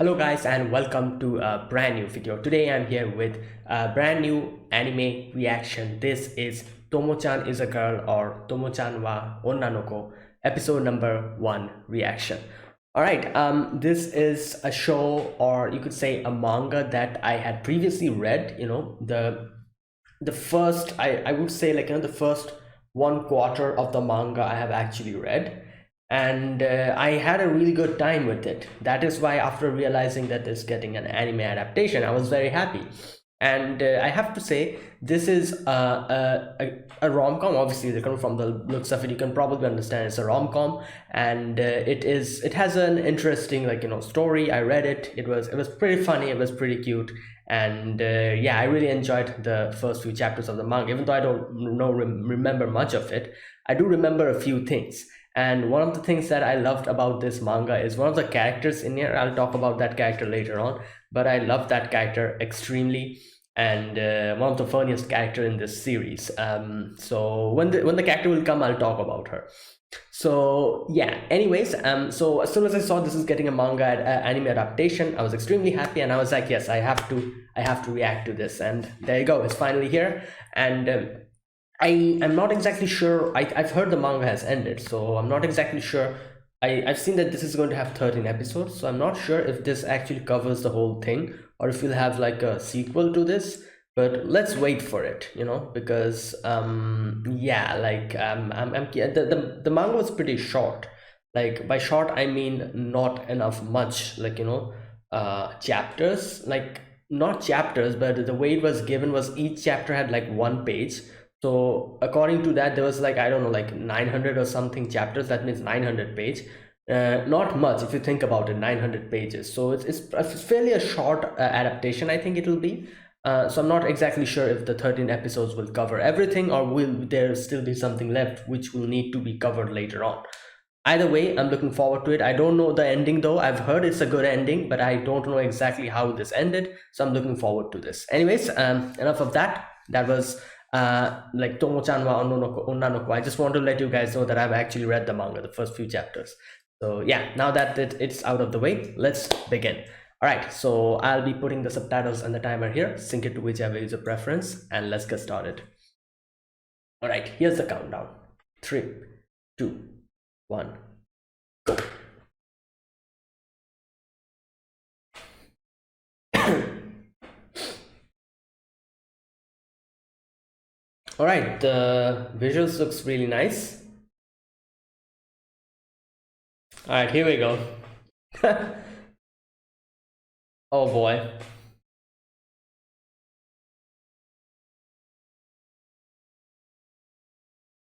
Hello guys and welcome to a brand new video. Today I'm here with a brand new anime reaction. This is Tomo-chan is a girl or Tomo-chan wa Onnanoko episode number 1 reaction. Alright, this is a show, or you could say a manga, that I had previously read. The first, I would say, like, the first 1/4 of the manga I have actually read, and I had a really good time with it. That is why, after realizing that it's getting an anime adaptation, I was very happy. And I have to say, this is a rom-com. Obviously, from the looks of it, you can probably understand it's a rom-com, and it has an interesting, story. I read it. It was pretty funny. It was pretty cute, and yeah, I really enjoyed the first few chapters of the manga. Even though I don't remember much of it, I do remember a few things. And one of the things that I loved about this manga is one of the characters in here. I'll talk about that character later on, but I love that character extremely, and one of the funniest character in this series. So when the character will come, I'll talk about her. So yeah, anyways, so as soon as I saw this is getting a manga anime adaptation, I was extremely happy, and I was like, yes, I have to react to this. And there you go, it's finally here. And I'm not exactly sure. I've heard the manga has ended, so I'm not exactly sure. I've seen that this is going to have 13 episodes, so I'm not sure if this actually covers the whole thing or if we'll have like a sequel to this. But let's wait for it, because yeah, the manga was pretty short. Like, by short I mean not enough much, chapters, like, not chapters, but the way it was given was each chapter had like 1 page. So according to that, there was, like, I don't know, like 900 or something chapters. That means 900 page. Not much if you think about it, 900 pages. So it's fairly a short adaptation, I think it will be. So I'm not exactly sure if the 13 episodes will cover everything, or will there still be something left which will need to be covered later on. Either way, I'm looking forward to it. I don't know the ending though. I've heard it's a good ending, but I don't know exactly how this ended. So I'm looking forward to this. Anyways, enough of that. That was like Tomo-chan wa Onnanoko. I just want to let you guys know that I've actually read the manga, the first few chapters. So yeah, now that it's out of the way, let's begin. All right, so I'll be putting the subtitles and the timer here. Sync it to whichever is your preference, and let's get started. All right, here's the countdown. 3, 2, 1, go. All right, the visuals looks really nice. All right, here we go. Oh boy.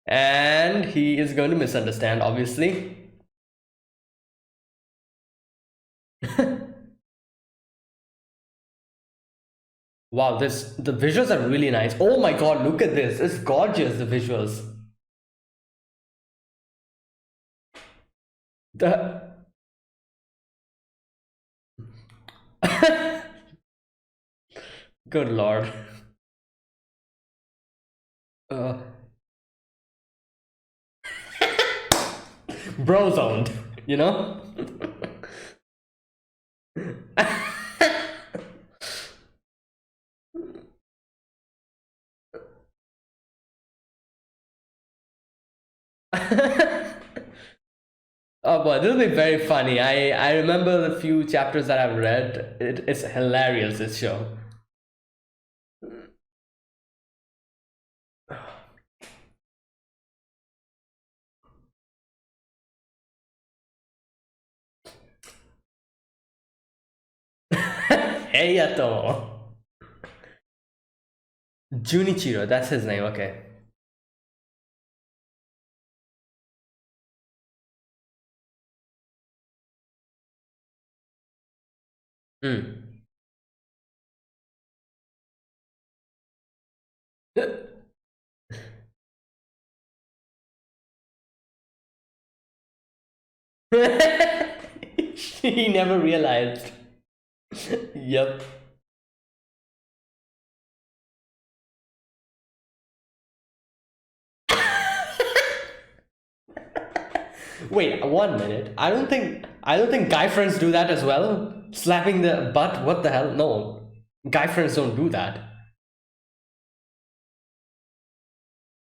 And he is going to misunderstand, obviously. Wow, the visuals are really nice. Oh my god, look at this. It's gorgeous, the visuals. The Good lord. Uh, bro zoned, you know? Oh boy, this will be very funny. I remember the few chapters that I've read. It's hilarious, this show. Hey Yato. Junichiro, that's his name, okay. Hmm. He never realized. Yep. Wait, 1 minute. I don't think guy friends do that as well. Slapping the butt? What the hell? No. Guy friends don't do that.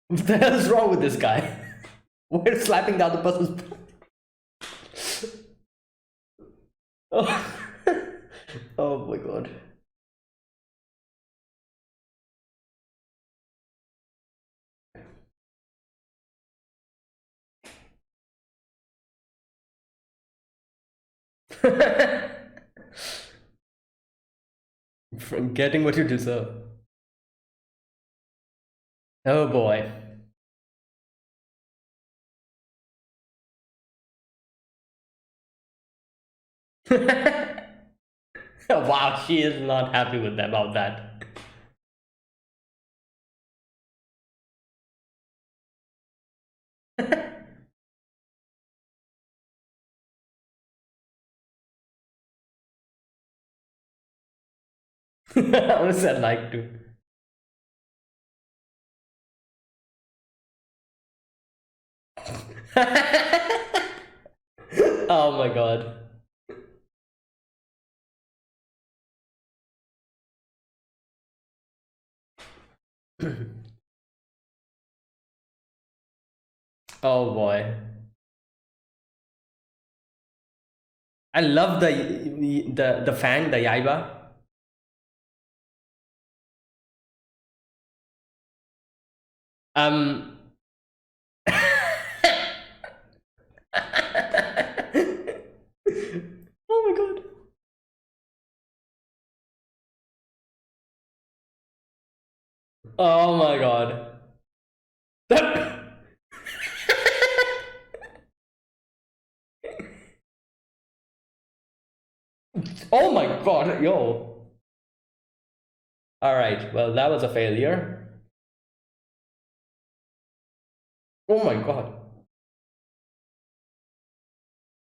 What the hell is wrong with this guy? We're slapping the other person's butt. Oh. Oh my god. From getting what you deserve. Oh boy. Wow, she is not happy with them about that. Honestly, I'd like to. Oh my god. Oh boy. I love the fang, the yaiba. Um Oh my god. Oh my god. Oh my god, yo. Alright, well, that was a failure. Oh my god.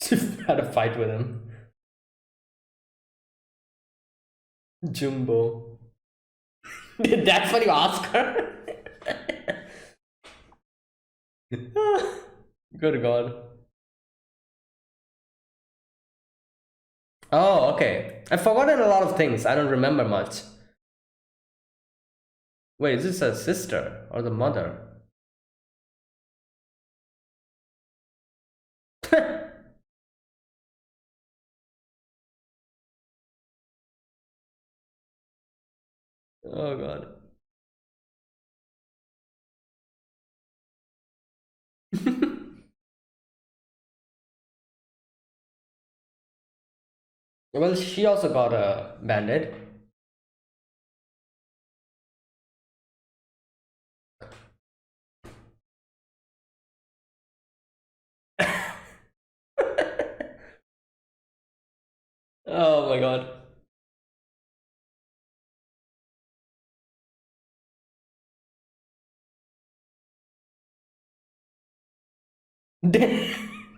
She had a fight with him. Jumbo. That's what you ask her? Good god. Oh, okay. I've forgotten a lot of things. I don't remember much. Wait, is this a sister or the mother? Oh god. Well, she also got a bandit. Oh my god.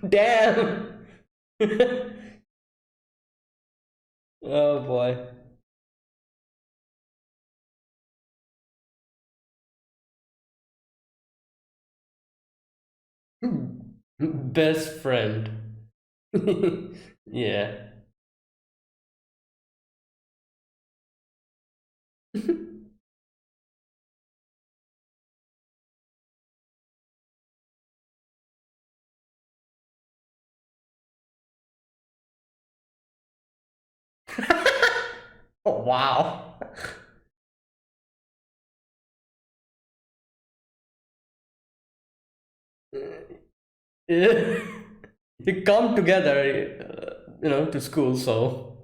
Damn. Oh boy. Best friend. Yeah. Oh, wow. You come together, to school, so.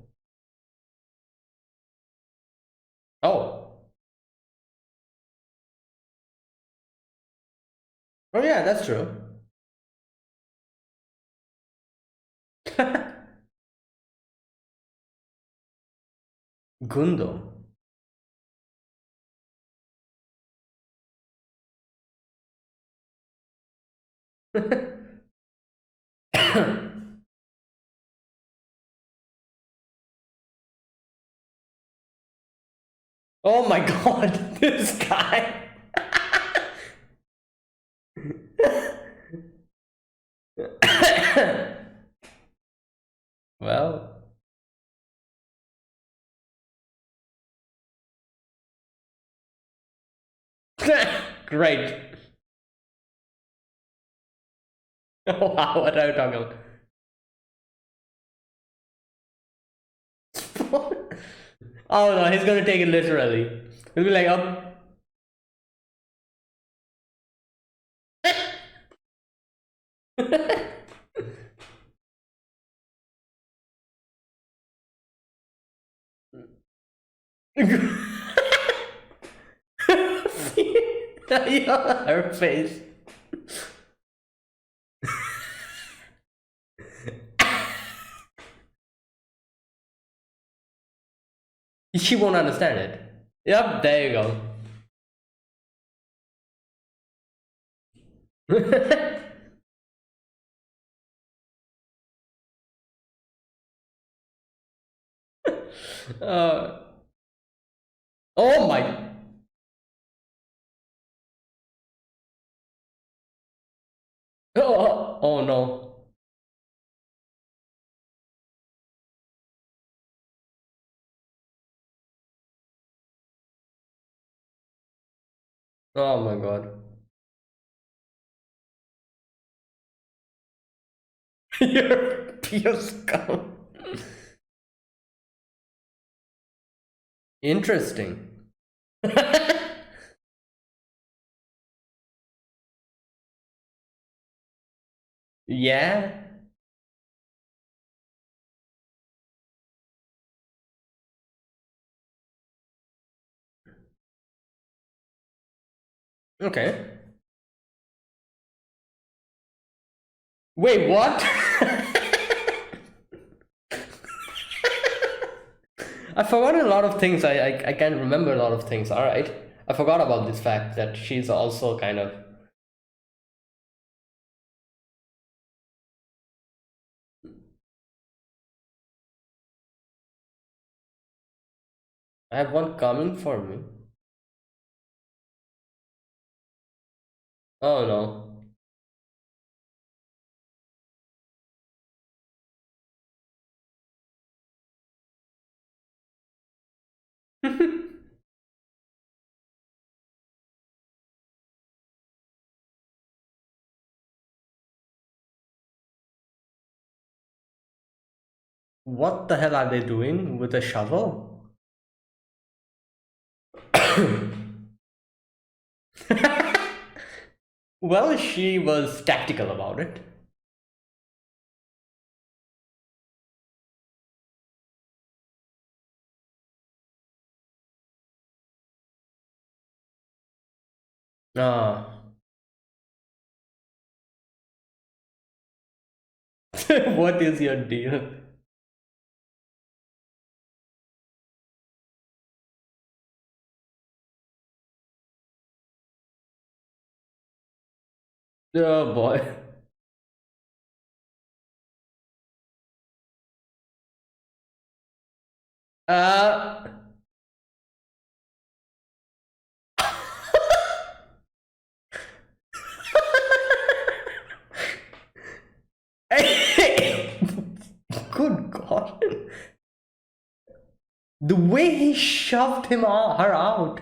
Oh. Oh, yeah, that's true. Gundo. Oh my god, this guy. Well, Great. Wow, what are you talking about? Oh no, he's gonna take it literally. He'll be like, oh. Yeah, her face. She won't understand it. Yep, there you go. uh, oh my. Oh no. Oh my god. You're pure scum. Interesting. Yeah. Okay. Wait, what? I forgot a lot of things. I can't remember a lot of things. All right. I forgot about this fact that she's also kind of. I have one coming for me. Oh no. What the hell are they doing with a shovel? Well, she was tactical about it. Ah. What is your deal? Oh boy. Uh. Good God. The way he shoved her out.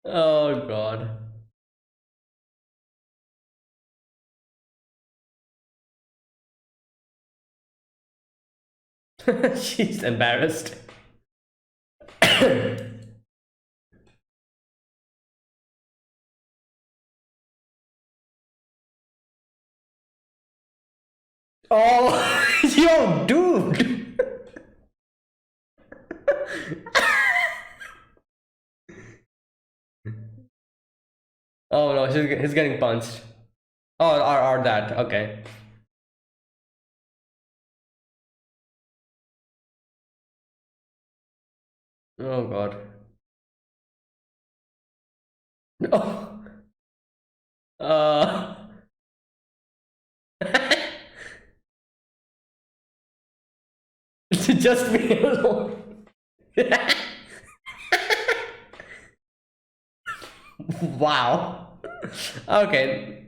Oh God. She's embarrassed. Oh, yo, dude. Oh no, he's getting punched. Oh, or that. Okay. Oh God. Oh. Uh. Just me alone. Wow. Okay.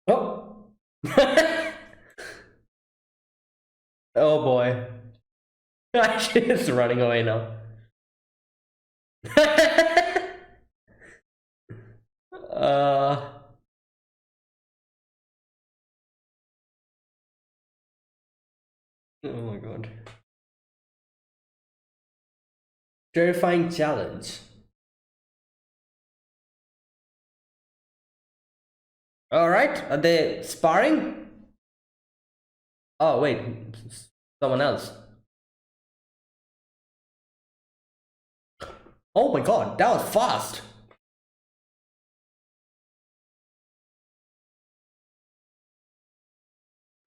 Oh. Oh boy. She's running away now. uh. Oh my god. Terrifying challenge. All right. Are they sparring? Oh wait, someone else. Oh my god, that was fast.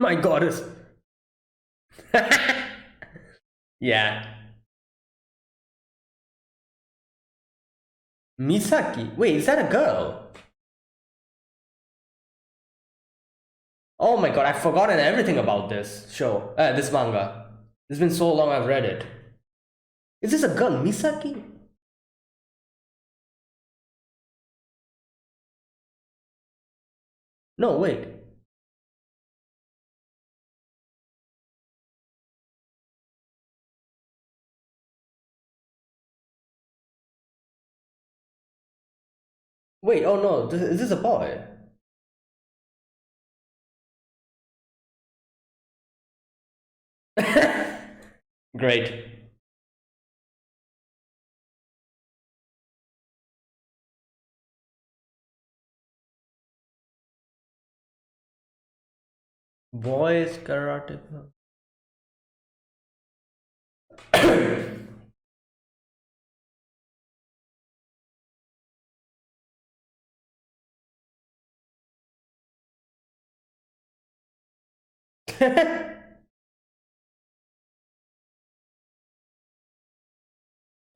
My god, is. Yeah. Misaki. Wait, is that a girl? Oh my god, I've forgotten everything about this show. This manga. It's been so long I've read it. Is this a girl, Misaki? No, wait. Wait, oh no, is this a boy? Great. Boys karate.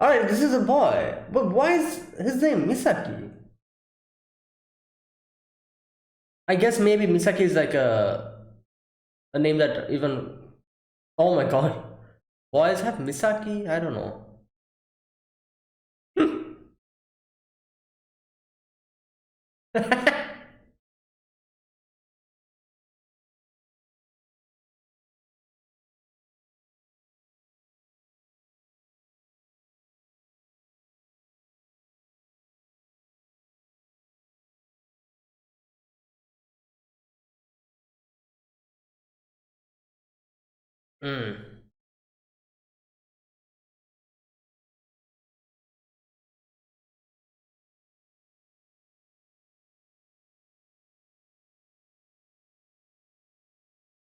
Alright, this is a boy. But why is his name Misaki? I guess maybe Misaki is like a name that even. Oh my god. Boys have Misaki? I don't know. Mm,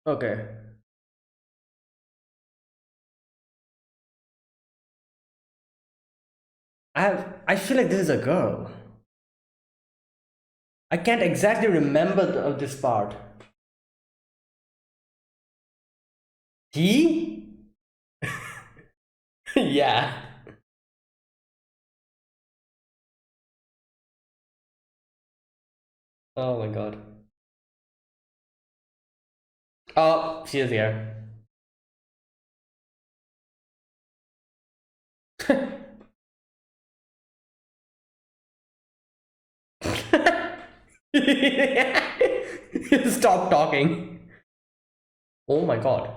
okay. I feel like this is a girl. I can't exactly remember this part. He? Yeah. Oh my god. Oh, she is here. Stop talking. Oh my god.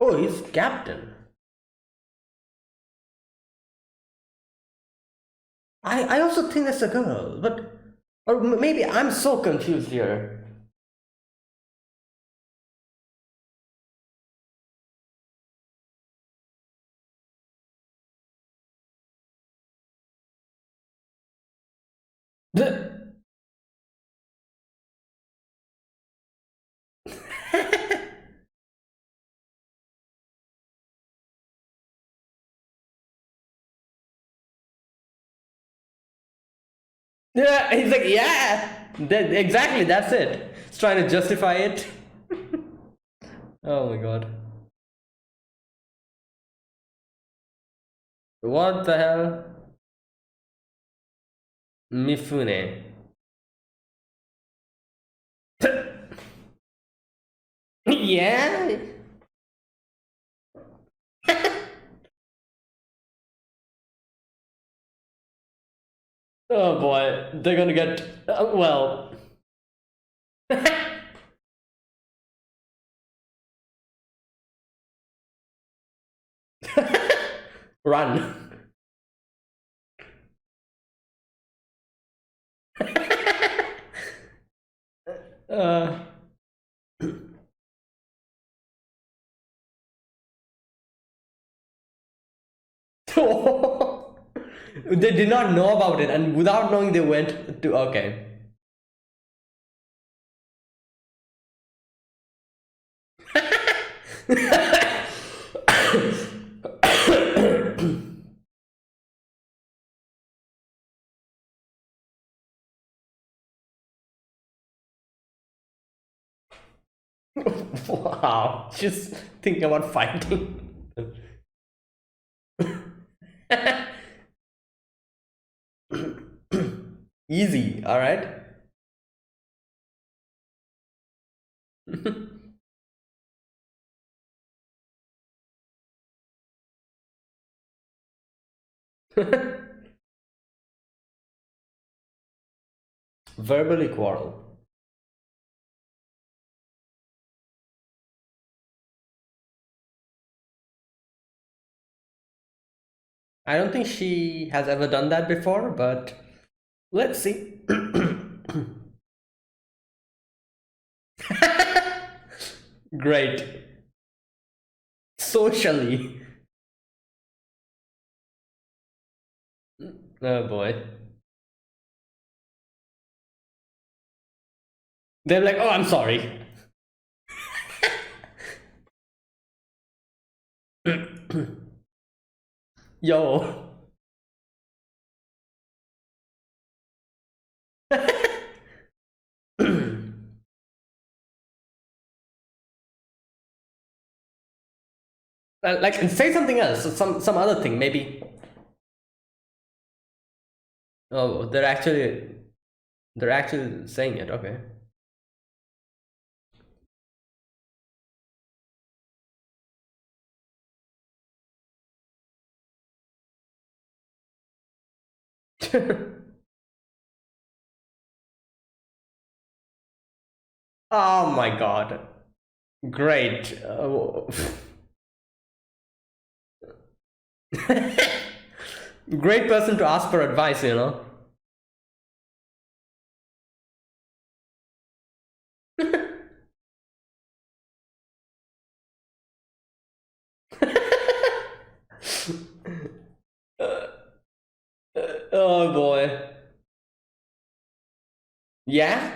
Oh, he's captain. I also think that's a girl, but or maybe I'm so confused here. The- Yeah, he's like, yeah, exactly, that's it. He's trying to justify it. Oh my god. What the hell? Mifune. Yeah. Oh boy, they're gonna get well. Run. uh, they did not know about it, and without knowing, they went to. Okay. Wow, just thinking about fighting. Easy, all right. Verbally quarrel. I don't think she has ever done that before, but let's see. Great. Socially. Oh boy. They're like, oh, I'm sorry. Yo. Like, say something else, some other thing, maybe. Oh, they're actually saying it. Okay. Oh my god. Great. Great person to ask for advice, you know. Oh boy. Yeah?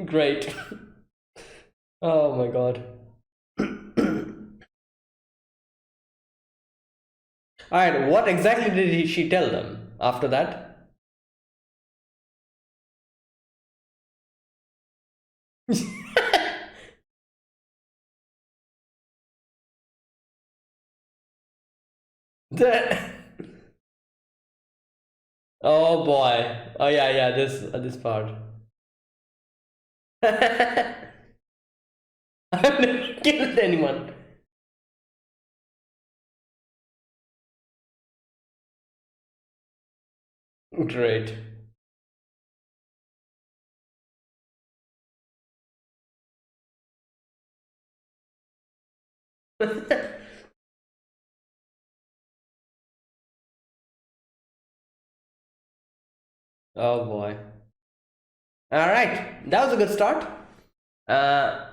Great. Oh my god. Alright, what exactly did she tell them after that? The- oh boy. Oh yeah, yeah, this part. I've never killed anyone. Great. Oh boy. Alright, that was a good start. Uh,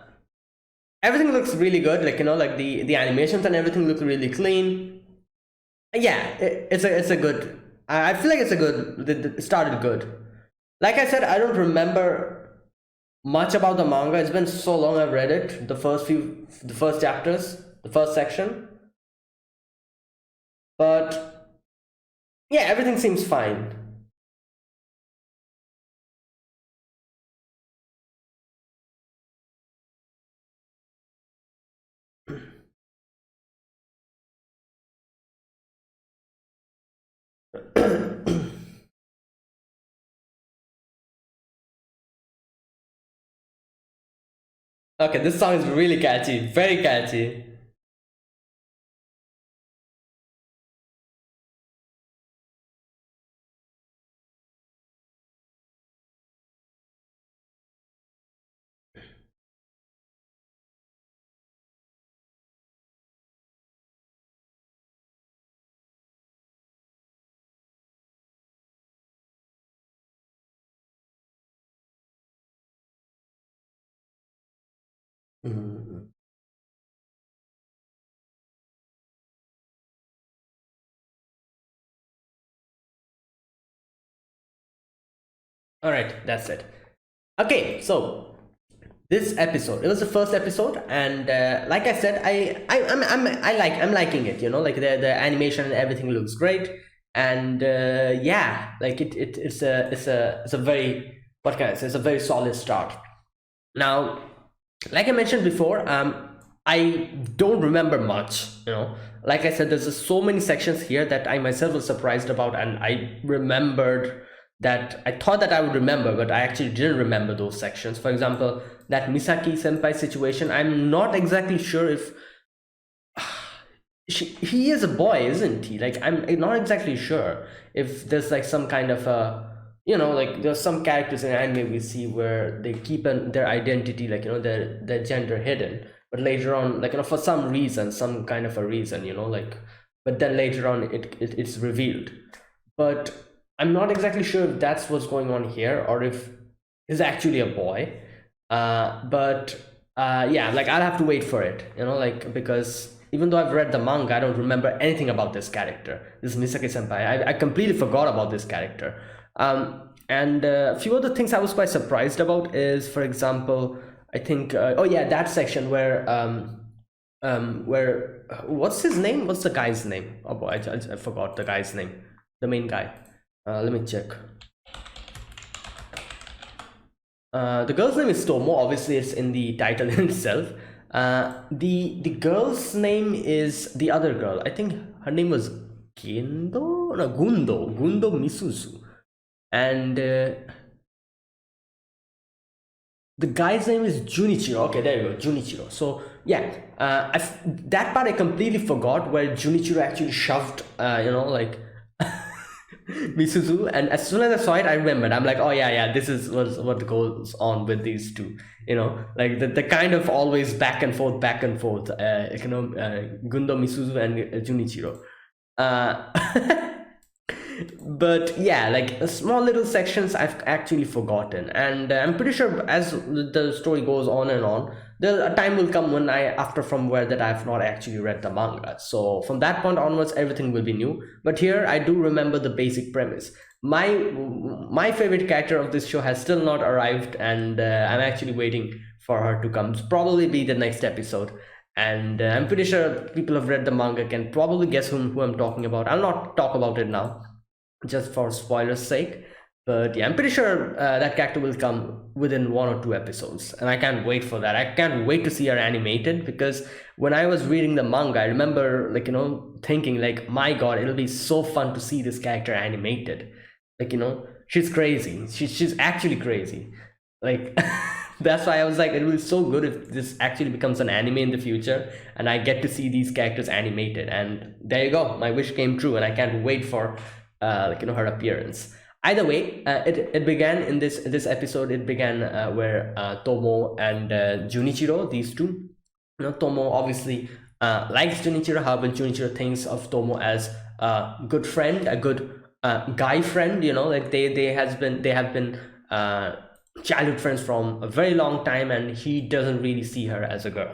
Everything looks really good. Like, like the animations and everything look really clean. Yeah, it's a good. I feel like it's a good. It started good. Like I said, I don't remember. much about the manga. It's been so long I've read it. The first chapters, the first section. But yeah, everything seems fine. Okay, this song is really catchy, very catchy. Mhm. All right, that's it. Okay, so this episode, it was the first episode, and like I said, I'm liking it. You know, like the animation and everything looks great, and yeah, like it's a very, what can I say? It's a very solid start. Now, like I mentioned before, I don't remember much. You know, like I said, there's just so many sections here that I myself was surprised about, and I remembered that I thought that I would remember, but I actually didn't remember those sections. For example, that Misaki senpai situation, I'm not exactly sure if he is a boy, isn't he? Like, I'm not exactly sure if there's like some kind of a, you know, like there's some characters in anime we see where they keep their identity, like, you know, their gender hidden, but later on, like, you know, for some reason, some kind of a reason, you know, like, but then later on it's revealed. But I'm not exactly sure if that's what's going on here or if he's actually a boy. But yeah, like I'll have to wait for it, you know, like, because even though I've read the manga, I don't remember anything about this character, this Misaki senpai. I completely forgot about this character. And a few other things I was quite surprised about is, for example, I think, oh yeah, that section where what's his name? What's the guy's name? Oh boy, I forgot the guy's name. The main guy. Let me check. The girl's name is Tomo. Obviously, it's in the title itself. The girl's name is the other girl. I think her name was Gendo, no, Gundo Misuzu, and the guy's name is Junichiro. Okay, there you go, Junichiro. So yeah, that part I completely forgot, where Junichiro actually shoved, you know, like Misuzu, and as soon as I saw it, I remembered. I'm like, oh yeah, yeah, this is what goes on with these two. You know, like the kind of always back and forth. You know, Gundo Misuzu and Junichiro. Uh, but yeah, like small little sections I've actually forgotten, and I'm pretty sure as the story goes on and on, there a time will come when I, after from where that I've not actually read the manga, so from that point onwards everything will be new. But here I do remember the basic premise. My favorite character of this show has still not arrived, and I'm actually waiting for her to come. It's probably be the next episode, and I'm pretty sure people have read the manga can probably guess who I'm talking about. I'll not talk about it now just for spoilers sake. But yeah, I'm pretty sure that character will come within 1 or 2 episodes, and I can't wait for that. I can't wait to see her animated, because when I was reading the manga, I remember, like, you know, thinking like, my God, it'll be so fun to see this character animated. Like, you know, she's crazy. She's actually crazy. Like that's why I was like, it will be so good if this actually becomes an anime in the future, and I get to see these characters animated. And there you go, my wish came true, and I can't wait for like, you know, her appearance. Either way, it began in this episode. It began where Tomo and Junichiro, these two, you know, Tomo obviously likes Junichiro. However, Junichiro thinks of Tomo as a good friend, a good guy friend. You know, like they have been childhood friends from a very long time, and he doesn't really see her as a girl.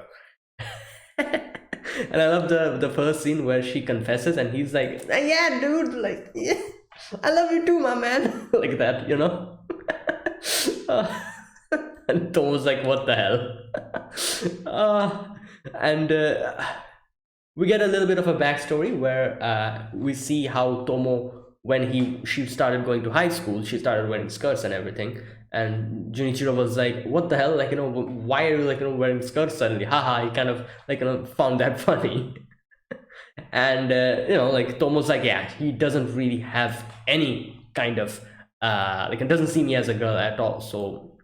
And I love the first scene where she confesses, and he's like, "Yeah, dude, like, yeah, I love you too, my man," like that, you know. Uh, And Tom was like, what the hell? And we get a little bit of a backstory where we see how Tomo, when she started going to high school, she started wearing skirts and everything. And Junichiro was like, what the hell? Like, why are you, like, wearing skirts suddenly? Haha, he kind of, like, found that funny. And like Tomo's like, yeah, he doesn't really have any kind of like, it doesn't see me as a girl at all. So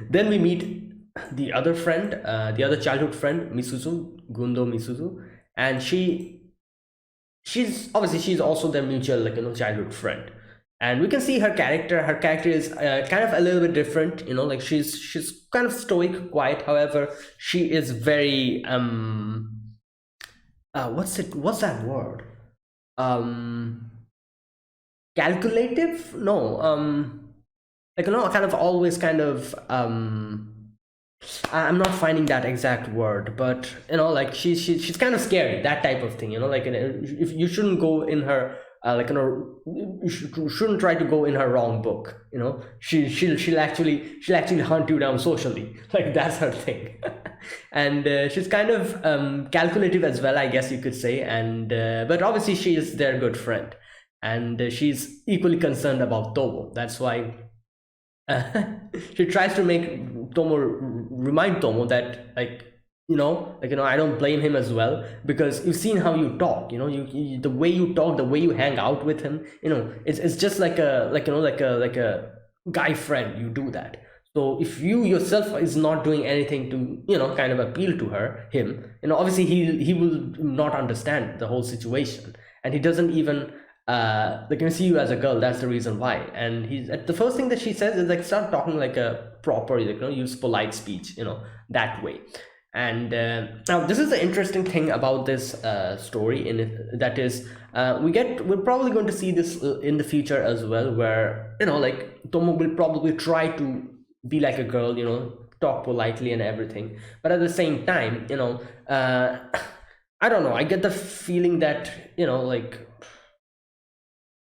then we meet the other friend, the other childhood friend, Misuzu, Gundo Misuzu, and she's also their mutual, like, childhood friend. And we can see her character. Her character is kind of a little bit different, like she's kind of stoic, quiet. However, she is very what's that word, um calculative, no, like, kind of always kind of I'm not finding that exact word, but like she's kind of scary, that type of thing, like, if you shouldn't go in her like, shouldn't try to go in her wrong book, she'll actually hunt you down socially, like, that's her thing. And she's kind of calculative as well, I guess you could say. And but obviously she is their good friend, and she's equally concerned about Tomo. That's why she tries to make Tomo, remind Tomo that, like, I don't blame him as well, because you've seen how you talk, you the way you talk, the way you hang out with him, it's just like a, like, like a guy friend, you do that. So if you yourself is not doing anything to, kind of appeal to him, obviously he will not understand the whole situation, and he doesn't even like, see you as a girl. That's the reason why. And the first thing that she says is, like, start talking like a proper, like, use polite speech, that way. And now this is the interesting thing about this story, in it, that is, we're probably going to see this in the future as well, where, like, Tomo will probably try to be like a girl, talk politely and everything, but at the same time, I don't know, I get the feeling that, like,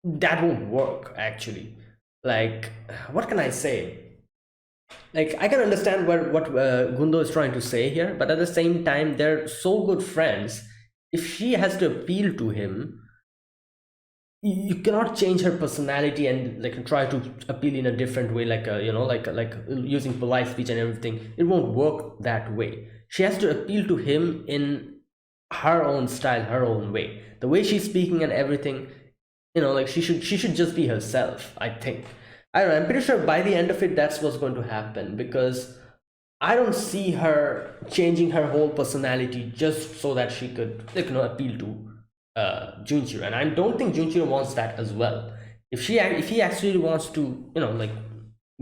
that won't work actually. Like, what can I say? Like, I can understand what Gundo is trying to say here, but at the same time, they're so good friends. If she has to appeal to him, you cannot change her personality and, like, try to appeal in a different way, like, like using polite speech and everything. It won't work that way. She has to appeal to him in her own style, her own way, the way she's speaking and everything. Like, she should just be herself, I think. I don't know, I'm pretty sure by the end of it, that's what's going to happen, because I don't see her changing her whole personality just so that she could, like, appeal to Junichiro. And I don't think Junichiro wants that as well. If he actually wants to, like,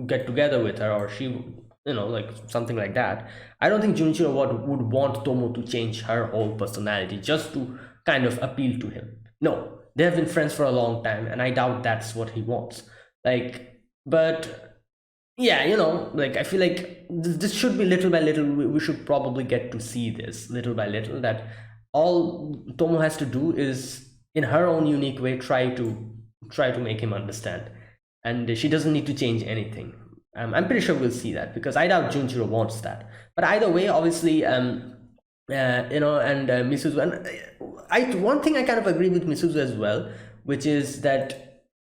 get together with her, or she, like, something like that, I don't think Junichiro would want Tomo to change her whole personality just to kind of appeal to him. No, they have been friends for a long time, and I doubt that's what he wants. Like, but yeah, like, I feel like this should be little by little. We should probably get to see this little by little, that all Tomo has to do is, in her own unique way, try to make him understand, and she doesn't need to change anything. I'm pretty sure we'll see that, because I doubt Junjiro wants that. But either way, obviously, and Misuzu, and one thing I kind of agree with Misuzu as well, which is that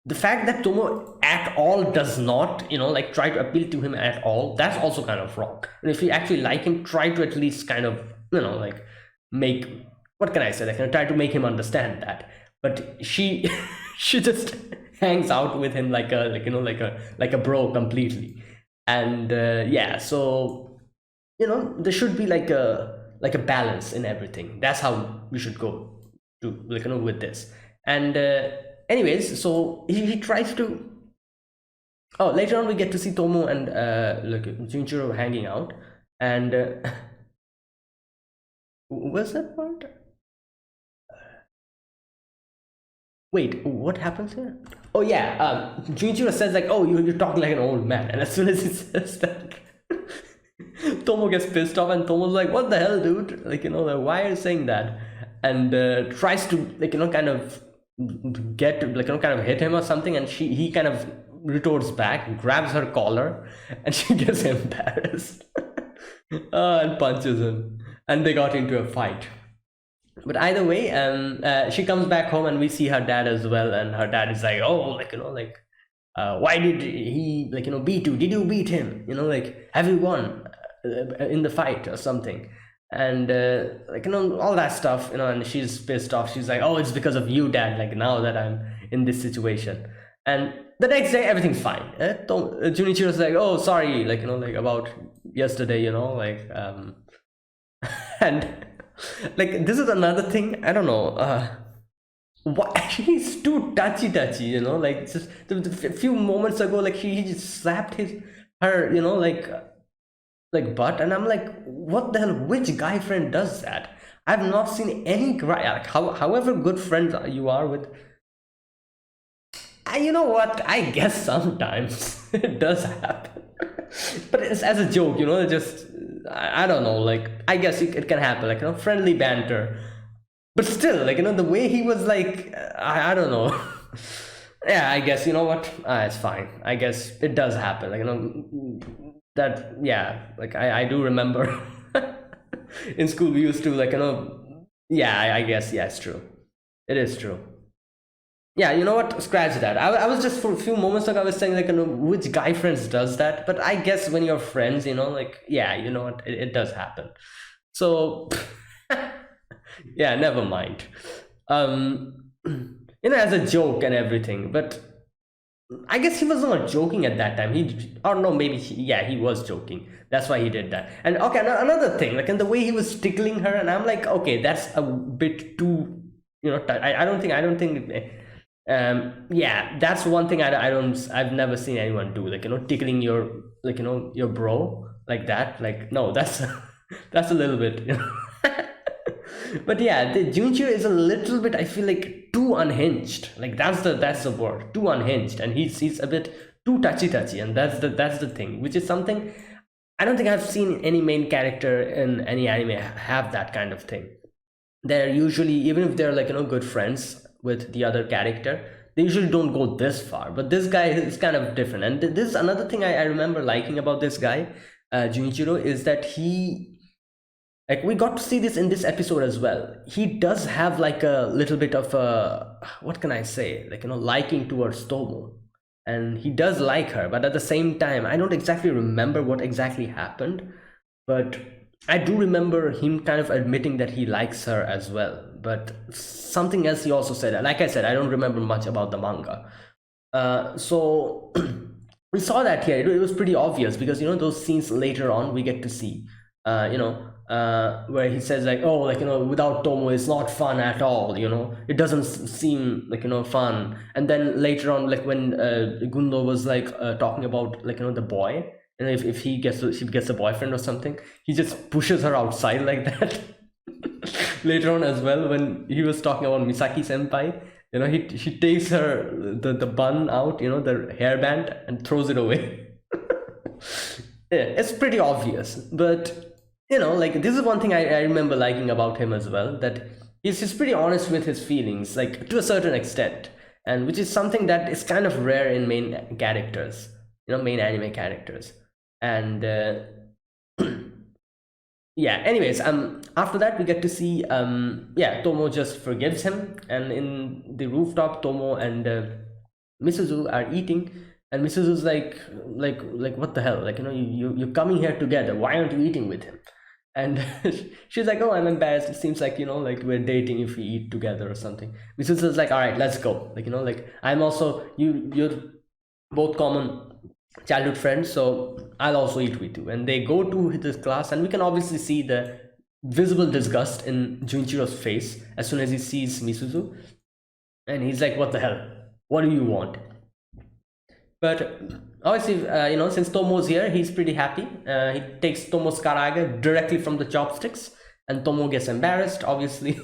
the fact that Tomo at all does not, like, try to appeal to him at all, that's also kind of wrong. And if you actually like him, try to at least kind of, like, make, what can I say, like, try to make him understand that. But she she just hangs out with him like a, like a bro completely. And yeah, so there should be like a balance in everything. That's how we should go to, like, with this. And anyways, so he tries to, oh, later on we get to see Tomo and like, Junichiro hanging out. And was that part? Wait, what happens here? Oh yeah, Junichiro says, like, oh, you're talking like an old man. And as soon as he says that, Tomo gets pissed off, and Tomo's like, what the hell, dude? Like, like, why are you saying that? And tries to, like, kind of get, like, kind of hit him or something, and he kind of retorts back, grabs her collar, and she gets embarrassed and punches him. And they got into a fight. But either way, she comes back home and we see her dad as well. And her dad is like, oh, like, like, why did he, like, beat you? Did you beat him? Like, have you won in the fight or something? And like, all that stuff, and she's pissed off. She's like, oh, it's because of you, dad, like now that I'm in this situation. And the next day everything's fine. Junichiro's like, oh, sorry, like, like about yesterday, like and like this is another thing, I don't know, what he's too touchy, like just the few moments ago, like he just slapped her, like butt, and I'm like, what the hell, which guy friend does that? I've not seen any guy, like however good friends you are with. You know what, I guess sometimes it does happen, but it's as a joke, just I don't know, like I guess it can happen, like, friendly banter. But still, like, the way he was like, I don't know. Yeah, I guess, you know what, it's fine, I guess it does happen, like, that, yeah, like I do remember in school we used to, like, yeah, I guess, yeah, it's true, it is true. Yeah, you know what, scratch that. I was just, for a few moments ago I was saying, like, which guy friends does that, but I guess when you're friends, like, yeah, you know what, it does happen. So yeah, never mind. As a joke and everything, but I guess he was not joking at that time. Or no, maybe yeah, he was joking. That's why he did that. And okay, another thing, like, in the way he was tickling her, and I'm like, okay, that's a bit too, I don't think. Yeah, that's one thing I've never seen anyone do, like, tickling your, like, your bro like that, like, no, that's that's a little bit, but yeah, the Junichiro is a little bit, I feel like, too unhinged, like that's the word, too unhinged, and he's a bit too touchy, and that's the thing, which is something I don't think I've seen any main character in any anime have that kind of thing. They're usually, even if they're, like, good friends with the other character, they usually don't go this far, but this guy is kind of different. And this is another thing I remember liking about this guy, Junichiro, is that he, like, we got to see this in this episode as well, he does have, like, a little bit of a, what can I say, like, liking towards Tomo, and he does like her, but at the same time I don't exactly remember what exactly happened, but I do remember him kind of admitting that he likes her as well. But something else he also said, like I said, I don't remember much about the manga. So we saw that here. It was pretty obvious because, those scenes later on we get to see, where he says, like, oh, like, without Tomo it's not fun at all, it doesn't seem like, fun. And then later on, like, when Gundo was, like, talking about, like, the boy, and if she gets a boyfriend or something, he just pushes her outside like that. Later on as well, when he was talking about Misaki senpai, she takes her the bun out, the hairband, and throws it away. Yeah, it's pretty obvious, but like, this is one thing I remember liking about him as well, that he's pretty honest with his feelings, like, to a certain extent, and which is something that is kind of rare in main characters, main anime characters. And yeah, anyways, after that we get to see, yeah, Tomo just forgives him, and in the rooftop, Tomo and Misuzu are eating, and Misuzu's like, what the hell, like, you're coming here together, why aren't you eating with him? And she's like, oh, I'm embarrassed, it seems like, like, we're dating if we eat together or something. Misuzu's like, all right, let's go, like, like, I'm also, you're both common childhood friends, so I'll also eat with you. And they go to this class, and we can obviously see the visible disgust in Junichiro's face as soon as he sees Misuzu, and he's like, what the hell, what do you want? But obviously, since Tomo's here, he's pretty happy. He takes Tomo's karaage directly from the chopsticks, and Tomo gets embarrassed, obviously.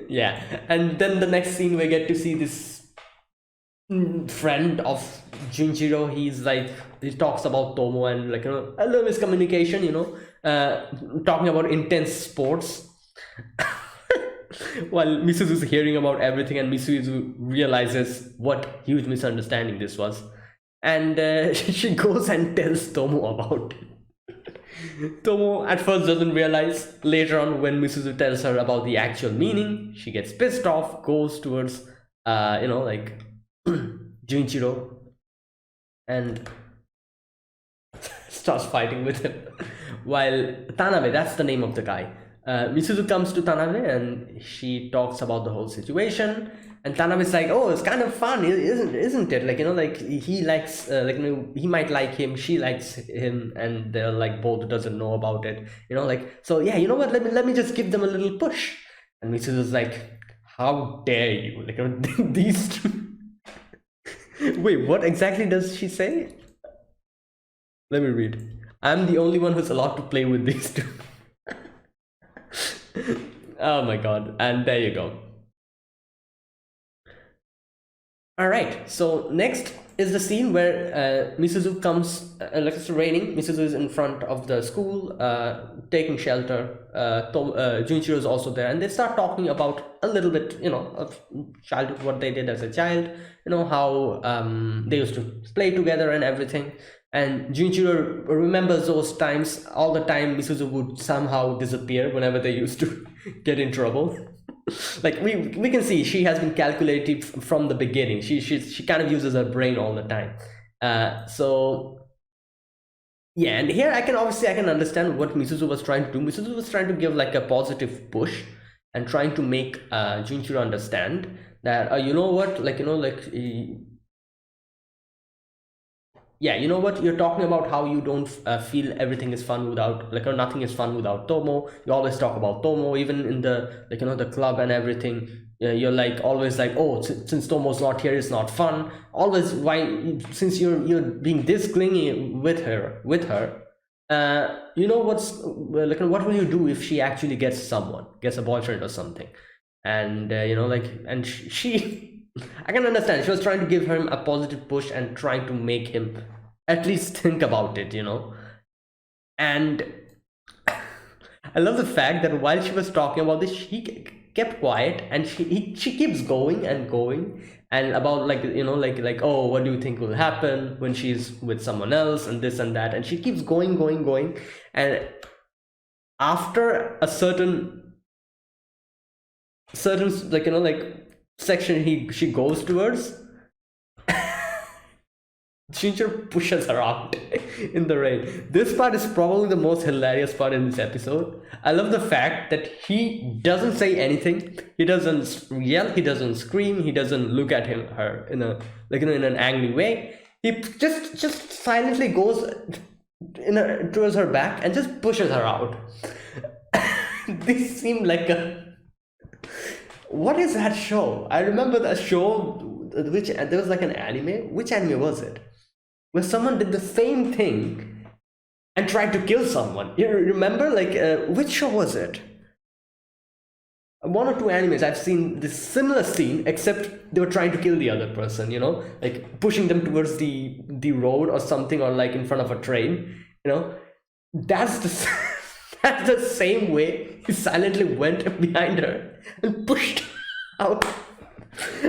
Yeah, and then the next scene we get to see this friend of Junichiro. He talks about Tomo, and, like, I love his communication, talking about intense sports. While Misuzu is hearing about everything, and Misuzu realizes what huge misunderstanding this was, and she goes and tells Tomo about it. Tomo at first doesn't realize. Later on, when Misuzu tells her about the actual meaning, she gets pissed off, goes towards, like Junichiro, and starts fighting with him. While Tanabe, that's the name of the guy, Misuzu comes to Tanabe and she talks about the whole situation. And Tanabe's like, "Oh, it's kind of fun, isn't it? Like, like he likes, he might like him, she likes him, and they're like both doesn't know about it. Like, so yeah, you know what? Let me just give them a little push." And Misuzu's like, "How dare you? Like, these two." Wait, what exactly does she say? Let me read. I'm the only one who's allowed to play with these two. Oh my god. And there you go. Alright, so next is the scene where Misuzu comes, like it's raining. Misuzu is in front of the school, taking shelter. Junichiro is also there, and they start talking about a little bit, of childhood, what they did as a child, how they used to play together and everything. And Junichiro remembers those times all the time. Misuzu would somehow disappear whenever they used to get in trouble. Like we can see she has been calculated from the beginning. She kind of uses her brain all the time. So yeah, and here I can understand what Misuzu was trying to do. Misuzu was trying to give like a positive push and trying to make Junichiro understand that you know what, yeah, you know what, you're talking about how you don't feel everything is fun without, or nothing is fun without Tomo. You always talk about Tomo, even in the the club and everything. You're like always like, oh, since Tomo's not here, it's not fun. Always, why, since you're being this clingy with her, what's what will you do if she actually gets a boyfriend or something? And and she I can understand. She was trying to give him a positive push and trying to make him at least think about it, And I love the fact that while she was talking about this, she kept quiet, and she keeps going and going, and about oh, what do you think will happen when she's with someone else, and this and that, and she keeps going, and after a certain section she goes towards, Ginger pushes her out in the rain. This part is probably the most hilarious part in this episode. I love the fact that he doesn't say anything. He doesn't yell. He doesn't scream. He doesn't look at her in a in an angry way. He just silently goes towards her back and just pushes her out. This seemed like a, what is that show? I remember that show, which there was like an anime. Which anime was it? Where someone did the same thing and tried to kill someone. You remember? Which show was it? One or two animes I've seen this similar scene, except they were trying to kill the other person. Like pushing them towards the road or something, or like in front of a train. That's the that's the same way he silently went behind her and pushed out.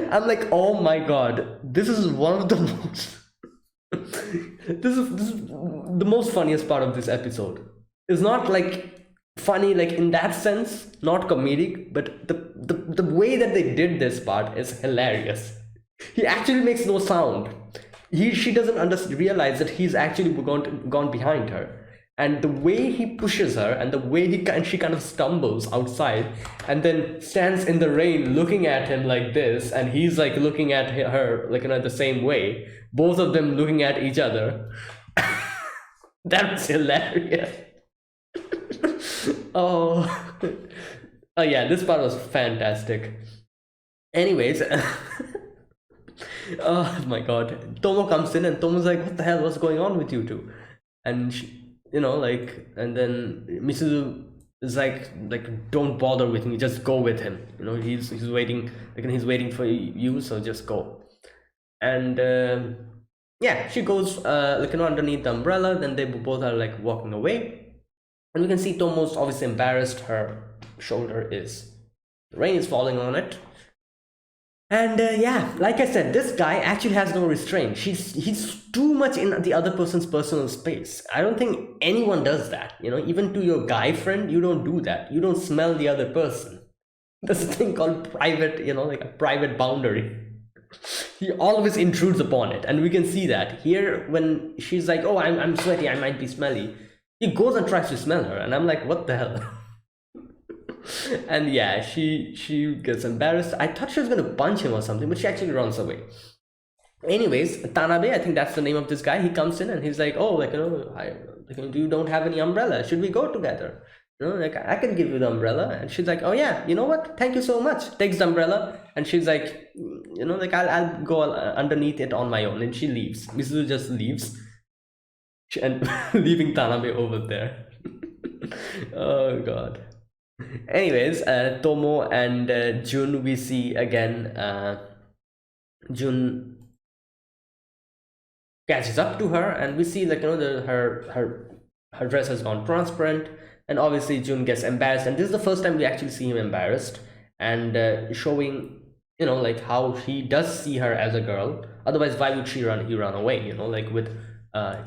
I'm like, oh my god, this is one of the most this is the most funniest part of this episode. It's not like funny like in that sense, not comedic, but the way that they did this part is hilarious. He actually makes no sound. She doesn't realize that he's actually gone behind her, and the way he pushes her, and the way she kind of stumbles outside and then stands in the rain looking at him like this, and he's like looking at her the same way, both of them looking at each other. That was hilarious. Oh. Oh yeah, this part was fantastic. Anyways. Oh my god, Tomo comes in and Tomo's like, what the hell, what's going on with you two? And and then Misuzu is like don't bother with me, just go with him. He's waiting, he's waiting for you, so just go. And yeah, she goes underneath the umbrella. Then they both are like walking away, and we can see Tomo's obviously embarrassed. Her shoulder is Rain is falling on it. And yeah, like I said, this guy actually has no restraint. He's too much in the other person's personal space. I don't think anyone does that. You know, even to your guy friend, you don't do that. You don't smell the other person. There's a thing called private, you know, like a private boundary. He always intrudes upon it, and we can see that here when she's like, "Oh, I'm sweaty. I might be smelly." He goes and tries to smell her, and I'm like, "What the hell?" And yeah, she gets embarrassed. I thought she was gonna punch him or something, but she actually runs away. Anyways, Tanabe, I think that's the name of this guy. He comes in and he's like, "Oh, like, you know, you don't have any umbrella. Should we go together? You know, like, I can give you the umbrella." And she's like, "Oh yeah, you know what? Thank you so much." Takes the umbrella and she's like, "You know, like, I'll go underneath it on my own." And she leaves. Misuzu just leaves and leaving Tanabe over there. Oh god. Anyways, Tomo and Jun, we see again. Jun catches up to her, and we see, like, you know, her dress has gone transparent, and obviously Jun gets embarrassed, and this is the first time we actually see him embarrassed, and showing, you know, like how he does see her as a girl. Otherwise, why would he run away? You know, like with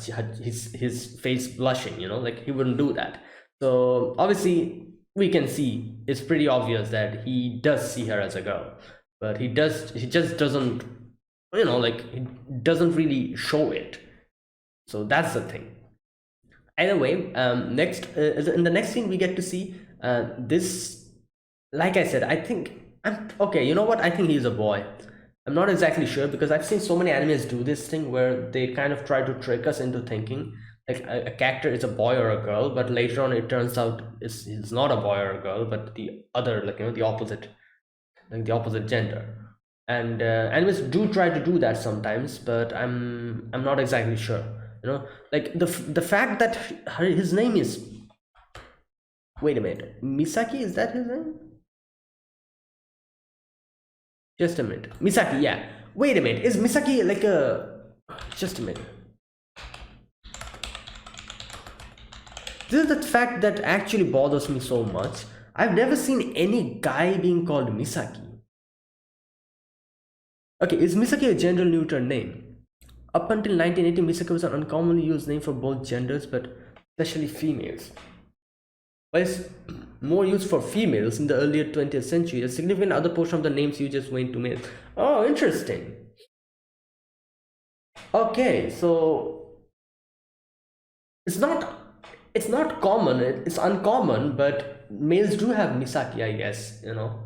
his face blushing. You know, like he wouldn't do that. So obviously, we can see it's pretty obvious that he does see her as a girl, but he just doesn't, you know, like he doesn't really show it. So that's the thing. Either way, next in the next scene we get to see this. Like I said, I think I'm okay. You know what? I think he's a boy. I'm not exactly sure because I've seen so many animes do this thing where they kind of try to trick us into thinking like a character is a boy or a girl, but later on it turns out it's not a boy or a girl, but the other, like, you know, the opposite, like the opposite gender. And animes do try to do that sometimes, but I'm not exactly sure. You know, like the fact that his name is, wait a minute, Misaki, is that his name? Just a minute, Misaki. Yeah. Wait a minute, is Misaki like a? Just a minute. This is the fact that actually bothers me so much. I've never seen any guy being called Misaki. Okay, is Misaki a gender neutral name? Up until 1980, Misaki was an uncommonly used name for both genders, but especially females. While it's more used for females in the earlier 20th century, a significant other portion of the names used just went to males. Oh, interesting. Okay, so it's not common, it's uncommon, but males do have Misaki, I guess, you know.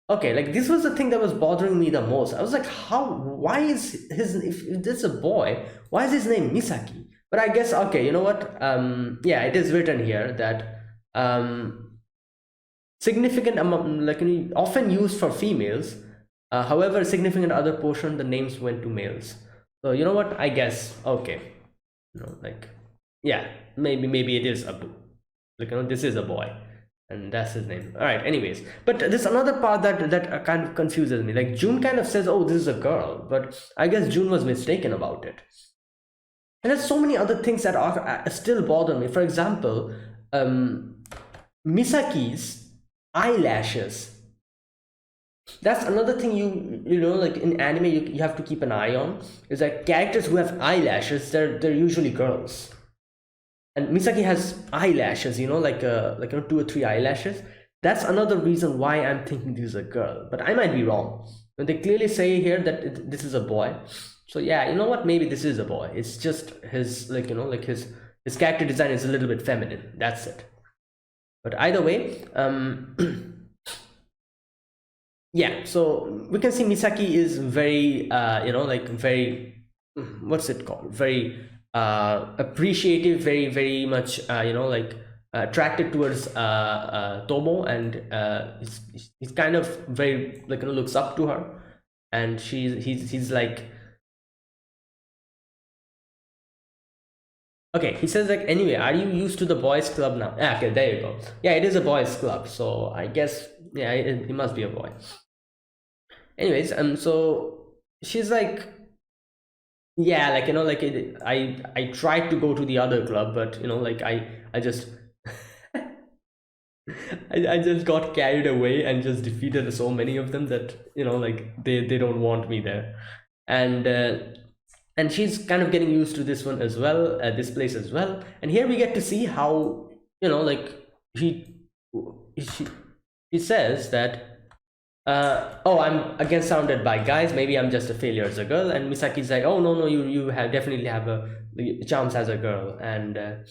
Okay, like this was the thing that was bothering me the most. I was like, why is if this is a boy, why is his name Misaki? But I guess, okay, you know what? Yeah, it is written here that significant amount, like, you know, often used for females. However, a significant other portion, the names went to males. So you know what? I guess, okay, you know, like, yeah, maybe it is a like, you know, this is a boy, and that's his name. All right, anyways, but there's another part that kind of confuses me. Like, June kind of says, "Oh, this is a girl," but I guess June was mistaken about it. And there's so many other things that are still bother me. For example, Misaki's eyelashes. That's another thing, you know, like in anime you have to keep an eye on, is that characters who have eyelashes, they're usually girls. And Misaki has eyelashes, you know, like, you know, two or three eyelashes. That's another reason why I'm thinking this is a girl, but I might be wrong. And they clearly say here that this is a boy. So yeah, you know what? Maybe this is a boy. It's just his, like, you know, like his character design is a little bit feminine. That's it. But either way, yeah. So we can see Misaki is very, you know, like very, what's it called? Very appreciative, very much, you know, like attracted towards Tomo, and he's kind of very, like, you know, looks up to her, and he's like, okay, he says like, anyway, are you used to the boys club now? Ah, okay, there you go. Yeah, it is a boys club, so I guess, yeah, it must be a boy. Anyways, so she's like, yeah, like, you know, like I tried to go to the other club, but you know, like I just I just got carried away and just defeated so many of them that like they don't want me there. And she's kind of getting used to this one as well, this place as well. And here we get to see how like he she he says that oh, I'm again surrounded by guys. Maybe I'm just a failure as a girl. And Misaki's like, oh, no, you have definitely have a charms as a girl. And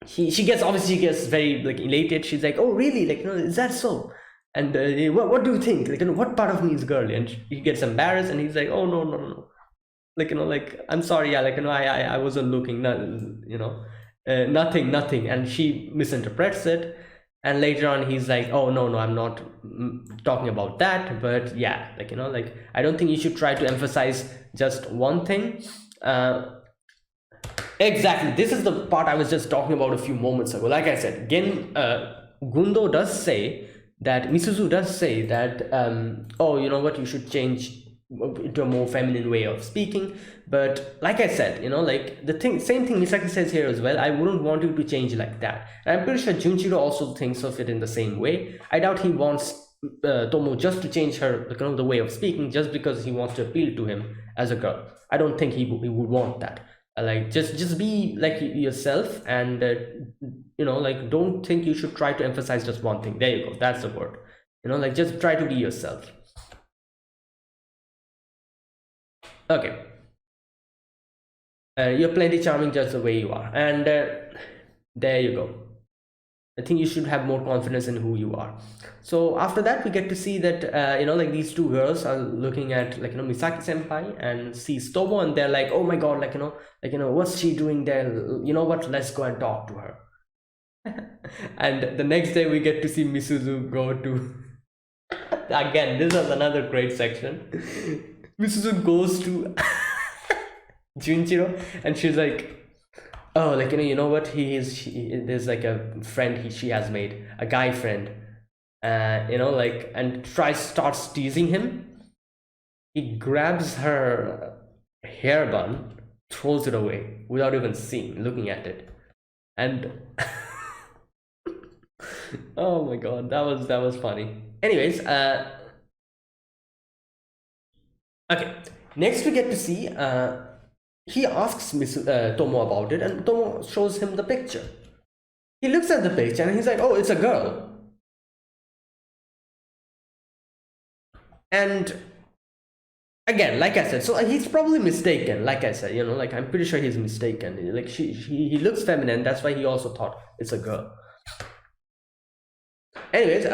she gets, obviously she gets very like elated. She's like, oh, really? Like, is that so? And what do you think? Like, what part of me is girly? And he gets embarrassed, and he's like, oh, no, no, no, no. Like, like, I'm sorry, yeah, like, I wasn't looking, nothing. And she misinterprets it. And later on he's like, oh, no, no, I'm not talking about that, but yeah, like, like, I don't think you should try to emphasize just one thing. Exactly, this is the part I was just talking about a few moments ago. Like I said, Gundo does say that, Misuzu does say that, oh, you know what, you should change into a more feminine way of speaking. But like I said, like the same thing Misaki says here as well. I wouldn't want you to change like that. And I'm pretty sure Junjiro also thinks of it in the same way. I doubt he wants Tomo just to change her, the way of speaking, just because he wants to appeal to him as a girl. I don't think he would want that. Like, just be like yourself, and like, don't think you should try to emphasize just one thing. There you go, that's the word. Like, just try to be yourself. Okay. You're plenty charming just the way you are. And there you go. I think you should have more confidence in who you are. So after that, we get to see that like, these two girls are looking at, like, Misaki senpai, and sees Tomo, and they're like, oh my god, like, what's she doing there? You know what, let's go and talk to her. And the next day we get to see Misuzu go to again, this was another great section. Misuzu goes to Junjiro, and she's like, oh, like, what, there's like a friend she has made, a guy friend, like, and starts teasing him. He grabs her hair bun, throws it away without even looking at it. And oh my god, that was funny. Anyways, okay, next we get to see he asks Tomo about it, and Tomo shows him the picture. He looks at the picture and he's like, oh, it's a girl. And again, like I said, so he's probably mistaken. Like I said, like, I'm pretty sure he's mistaken. Like, he looks feminine, that's why he also thought it's a girl. Anyways,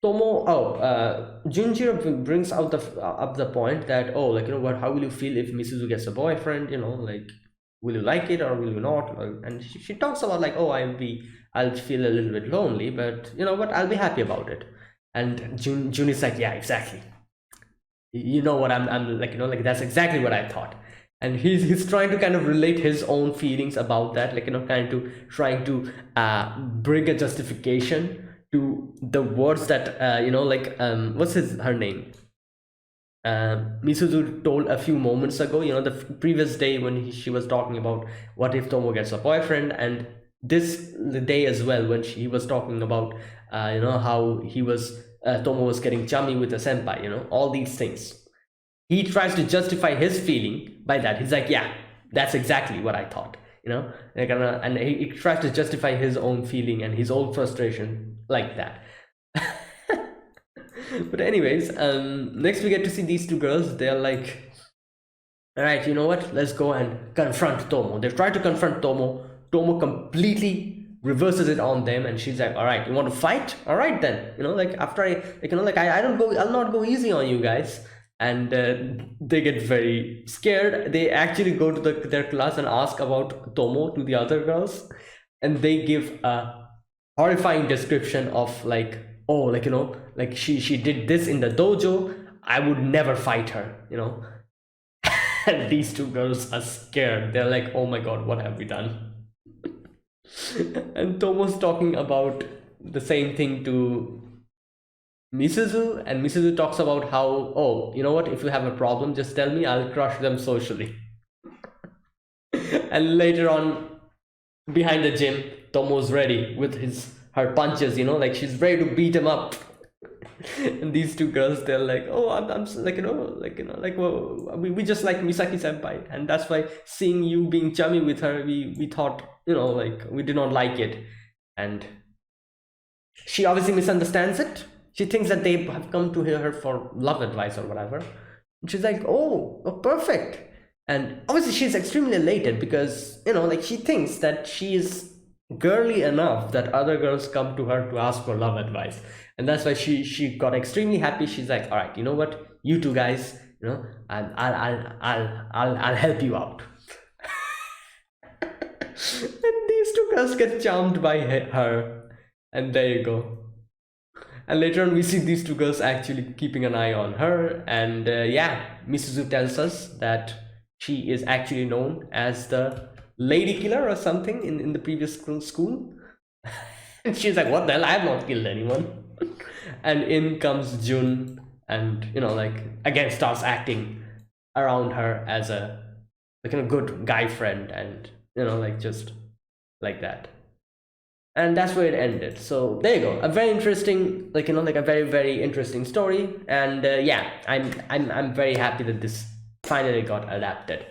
Junjiro brings out up the point that, oh, like, what, how will you feel if Misuzu gets a boyfriend? Like, will you like it or will you not? And she talks about, like, oh, I'll feel a little bit lonely, but you know what, I'll be happy about it. And Jun is like, yeah, exactly. You know what, I'm like, like, that's exactly what I thought. And he's trying to kind of relate his own feelings about that, like, trying to bring a justification to the words that like, what's her name, Misuzu told a few moments ago, the previous day when she was talking about what if Tomo gets a boyfriend, and the day as well when he was talking about how Tomo was getting chummy with a senpai, all these things. He tries to justify his feeling by that. He's like, yeah, that's exactly what I thought, like, and he tries to justify his own feeling and his own frustration like that. But anyways, next we get to see these two girls. They're like, all right, you know what, let's go and confront Tomo. They try to confront Tomo. Tomo completely reverses it on them, and she's like, all right, you want to fight? All right then, like, after I'll not go easy on you guys. And they get very scared. They actually go to their class and ask about Tomo to the other girls, and they give a horrifying description of, like, oh, like, like, she did this in the dojo, I would never fight her, And these two girls are scared. They're like, oh my god, what have we done? And Tomo's talking about the same thing to Misuzu, and Misuzu talks about how, oh, you know what, if you have a problem, just tell me, I'll crush them socially. And later on, behind the gym, Tomo's ready with his her punches, like she's ready to beat him up. And these two girls, they're like, oh, I'm like, well, we just like Misaki senpai, and that's why seeing you being chummy with her, we thought, like we did not like it. And she obviously misunderstands it. She thinks that they have come to hear her for love advice or whatever. And she's like, oh, perfect. And obviously she's extremely elated because, like she thinks that she is girly enough that other girls come to her to ask for love advice. And that's why she got extremely happy. She's like, all right, you know what? You two guys, I'll help you out. And these two girls get charmed by her. And there you go. And later on, we see these two girls actually keeping an eye on her. And Misuzu tells us that she is actually known as the lady killer or something in the previous school. And she's like, what the hell? I have not killed anyone. And in comes Jun and, again starts acting around her as a good guy friend and, just like that. And that's where it ended. So there you go, a very interesting, a very, very interesting story. And I'm very happy that this finally got adapted.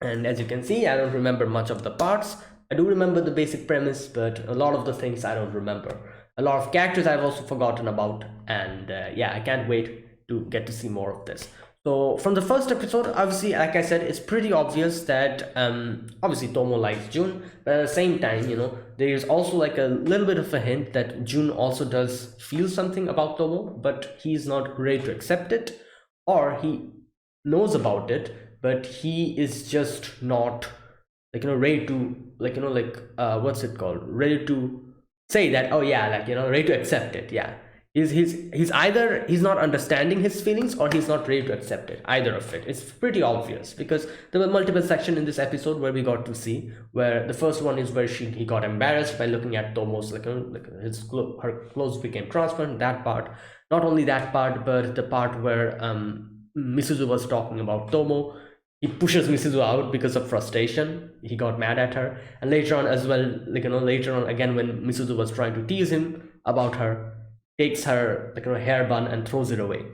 And as you can see, I don't remember much of the parts. I do remember the basic premise, but a lot of the things I don't remember. A lot of characters I've also forgotten about. And I can't wait to get to see more of this. So from the first episode, obviously, like I said, it's pretty obvious that obviously Tomo likes Jun, but at the same time, there is also like a little bit of a hint that Jun also does feel something about Tomo, but he's not ready to accept it, or he knows about it, but he is just not ready to what's it called? Ready to say that, oh yeah, ready to accept it, yeah. He's either he's not understanding his feelings or he's not ready to accept it. Either of it. It's pretty obvious because there were multiple sections in this episode where we got to see, where the first one is where he got embarrassed by looking at Tomo's her clothes became transparent. That part. Not only that part, but the part where Misuzu was talking about Tomo. He pushes Misuzu out because of frustration. He got mad at her, and later on as well, later on again when Misuzu was trying to tease him about her, takes her hair bun and throws it away.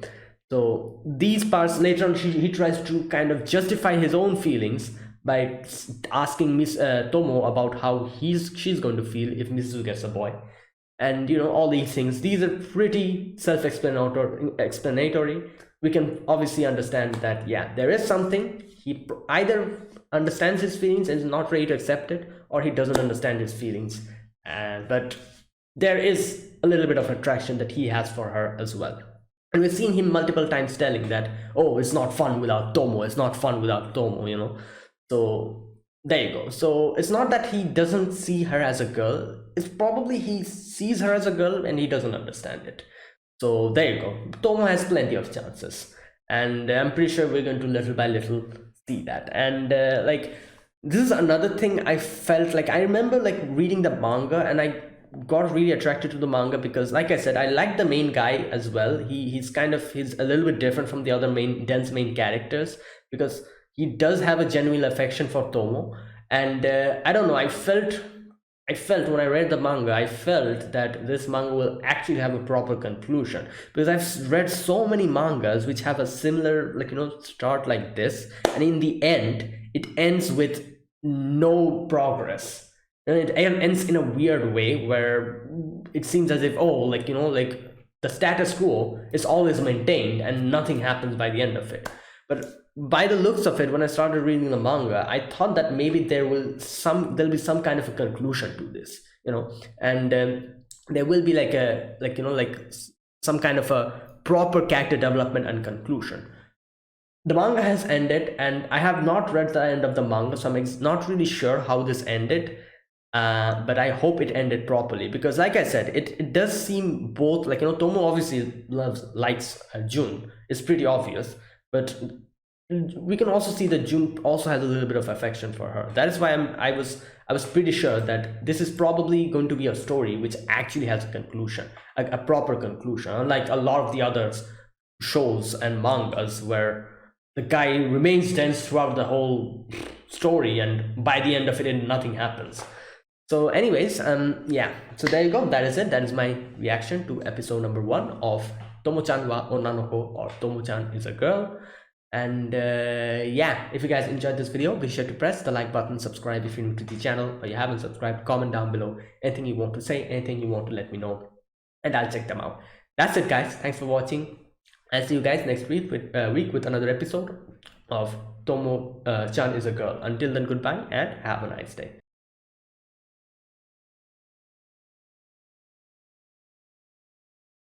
So these parts later on, he tries to kind of justify his own feelings by asking Miss Tomo about how she's going to feel if Misuzu gets a boy, and all these things. These are pretty self-explanatory. We can obviously understand that there is something. He either understands his feelings and is not ready to accept it, or he doesn't understand his feelings. But there is a little bit of attraction that he has for her as well. And we've seen him multiple times telling that, oh, it's not fun without Tomo. It's not fun without Tomo, So there you go. So it's not that he doesn't see her as a girl. It's probably he sees her as a girl and he doesn't understand it. So there you go. Tomo has plenty of chances. And I'm pretty sure we're going to little by little see that. And this is another thing I felt like. I remember reading the manga and I got really attracted to the manga because, like I said, I like the main guy as well. He's a little bit different from the other dense main characters because he does have a genuine affection for Tomo. And I don't know, I felt when I read the manga, I felt that this manga will actually have a proper conclusion, because I've read so many mangas which have a similar start like this, and in the end it ends with no progress. And it ends in a weird way where it seems as if the status quo is always maintained and nothing happens by the end of it. But by the looks of it, when I started reading the manga, I thought that maybe there'll be some kind of a conclusion to this, and there will be some kind of a proper character development and conclusion. The manga has ended, and I have not read the end of the manga, so I'm not really sure how this ended. But I hope it ended properly, because like I said, it does seem both Tomo obviously likes Jun. It's pretty obvious, but we can also see that Jun also has a little bit of affection for her. That is why I was pretty sure that this is probably going to be a story which actually has a conclusion, a proper conclusion, unlike a lot of the other shows and mangas where the guy remains dense throughout the whole story and by the end of it nothing happens. So anyways, yeah, so there you go. That is it. That is my reaction to episode number 1 of Tomo-chan wa Onnanoko, or Tomo-chan is a girl. And yeah, if you guys enjoyed this video, be sure to press the like button, subscribe if you're new to the channel or you haven't subscribed, comment down below anything you want to say, anything you want to let me know, and I'll check them out. That's it, guys. Thanks for watching. I'll see you guys next week with another episode of Tomo-chan is a girl. Until then, goodbye and have a nice day.